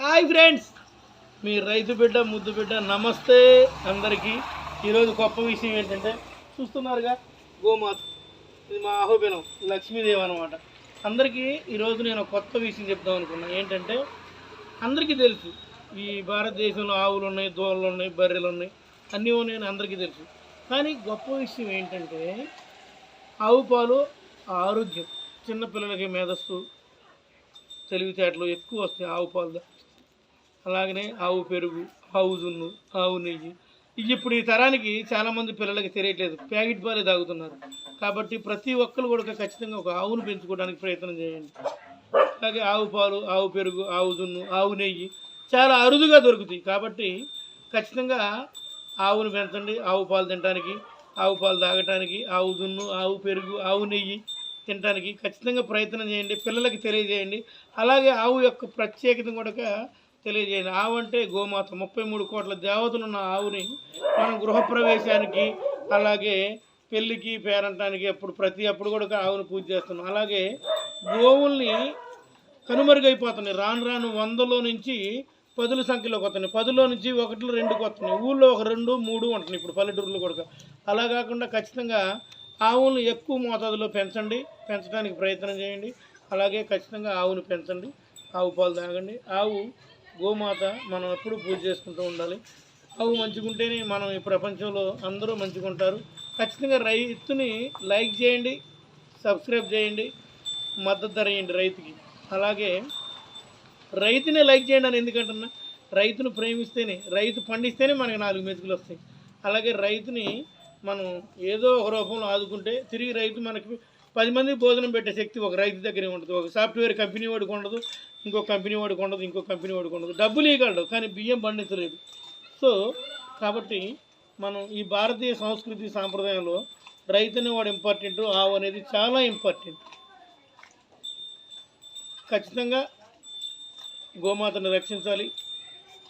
Hi friends, మీ రైతు బిడ్డ ముద్దు బిడ్డ నమస్తే అందరికీ. ఈరోజు గొప్ప విషయం ఏంటంటే చూస్తున్నారుగా, గోమాత. ఇది మా అహోబిలం లక్ష్మీదేవి అనమాట. అందరికీ ఈరోజు నేను కొత్త విషయం చెప్దాం అనుకున్నా. ఏంటంటే అందరికీ తెలుసు, ఈ భారతదేశంలో ఆవులు ఉన్నాయి, దూడలు ఉన్నాయి, బర్రెలు ఉన్నాయి, అన్నీ ఉన్నాయని అందరికీ తెలుసు. కానీ గొప్ప విషయం ఏంటంటే ఆవు పాలు ఆరోగ్యం, చిన్నపిల్లలకి మేధస్సు తెలివితేటలు ఎక్కువ వస్తాయి ఆవు పాలు. అలాగనే ఆవు పెరుగు, ఆవు జున్ను, ఆవు నెయ్యి. ఇది ఇప్పుడు ఈ తరానికి చాలామంది పిల్లలకి తెలియట్లేదు, ప్యాకెట్ పాలే తాగుతున్నారు. కాబట్టి ప్రతి ఒక్కరు కూడా ఖచ్చితంగా ఒక ఆవును పెంచుకోవడానికి ప్రయత్నం చేయండి. అలాగే ఆవు పాలు, ఆవు పెరుగు, ఆవు జున్ను, ఆవు నెయ్యి చాలా అరుదుగా దొరుకుతాయి. కాబట్టి ఖచ్చితంగా ఆవును పెంచండి. ఆవు పాలు తినడానికి, ఆవు పాలు తాగటానికి, ఆవు జున్ను, ఆవు పెరుగు, ఆవు నెయ్యి తినడానికి ఖచ్చితంగా ప్రయత్నం చేయండి. పిల్లలకి తెలియజేయండి. అలాగే ఆవు యొక్క ప్రత్యేకత కూడా తెలియజేయండి. ఆవు అంటే గోమాత, 33 కోట్ల దేవతలు ఉన్న ఆవుని మనం గృహప్రవేశానికి, అలాగే పెళ్ళికి, పేరంటానికి అప్పుడు కూడా ఆవుని పూజ చేస్తున్నాం. అలాగే గోవుల్ని కనుమరుగైపోతున్నాయి. రాను రాను 100లో నుంచి 10ల సంఖ్యలోకి వస్తున్నాయి. 10లో నుంచి 1, 2కి వస్తున్నాయి. ఊళ్ళో 1, 2, 3 ఉంటున్నాయి ఇప్పుడు పల్లెటూరులో కూడా. అలా కాకుండా ఖచ్చితంగా ఆవులను ఎక్కువ మోతాదులో పెంచడానికి ప్రయత్నం చేయండి. అలాగే ఖచ్చితంగా ఆవును పెంచండి, ఆవు పాలు తాగండి. ఆవు గోమాత మనం ఎప్పుడూ పూజ చేసుకుంటూ ఉండాలి. ఆవు మంచిగుంటేనే మనం ఈ ప్రపంచంలో అందరూ మంచిగా ఉంటారు. ఖచ్చితంగా రైతుని లైక్ చేయండి, సబ్స్క్రైబ్ చేయండి, మద్దతు ధర ఇవ్వండి రైతుకి. అలాగే రైతునే లైక్ చేయండి అని ఎందుకంటున్నా, రైతును ప్రేమిస్తేనే, రైతు పండిస్తేనే మనకి 4 మెతుకులు వస్తాయి. అలాగే రైతుని మనం ఏదో ఒక రూపంలో ఆదుకుంటే తిరిగి రైతు మనకి 10 మందికి భోజనం పెట్టే శక్తి ఒక రైతు దగ్గరే ఉంటుంది. ఒక సాఫ్ట్వేర్ కంపెనీ వాడికి ఉండదు, ఇంకో కంపెనీ వాడికి ఉండదు, ఇంకో కంపెనీ వాడికి ఉండదు. డబ్బులు ఇవ్వగలడు కానీ బియ్యం పండించలేడు. సో కాబట్టి మనం ఈ భారతీయ సంస్కృతి సాంప్రదాయంలో రైతు అనేవాడు ఇంపార్టెంట్, ఆవు అనేది చాలా ఇంపార్టెంట్. ఖచ్చితంగా గోమాతను రక్షించాలి.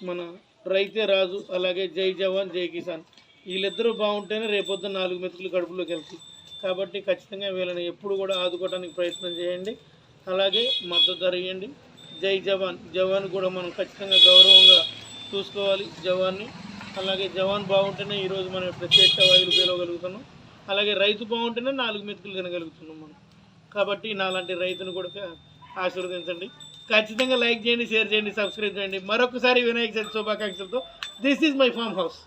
మన రైతే రాజు. అలాగే జై జవాన్ జై కిసాన్, వీళ్ళిద్దరూ బాగుంటేనే రేపొద్దున 4 మెతుకులు కడుపులోకి వెళ్తాయి. కాబట్టి ఖచ్చితంగా వీళ్ళని ఎప్పుడు కూడా ఆదుకోవడానికి ప్రయత్నం చేయండి. అలాగే మద్దతు ధర ఇవ్వండి. జై జవాన్, జవాన్ కూడా మనం ఖచ్చితంగా గౌరవంగా చూసుకోవాలి జవాన్ని. అలాగే జవాన్ బాగుంటేనే ఈరోజు మనం ప్రత్యేక వాయువులు పేలవగలుగుతున్నాం. అలాగే రైతు బాగుంటేనే 4 మెతుకులు తినగలుగుతున్నాం మనం. కాబట్టి నాలాంటి రైతును కూడా ఆశీర్వదించండి. ఖచ్చితంగా లైక్ చేయండి, షేర్ చేయండి, సబ్స్క్రైబ్ చేయండి. మరొకసారి వినాయక చవితి శుభాకాంక్షలతో this is my farm house.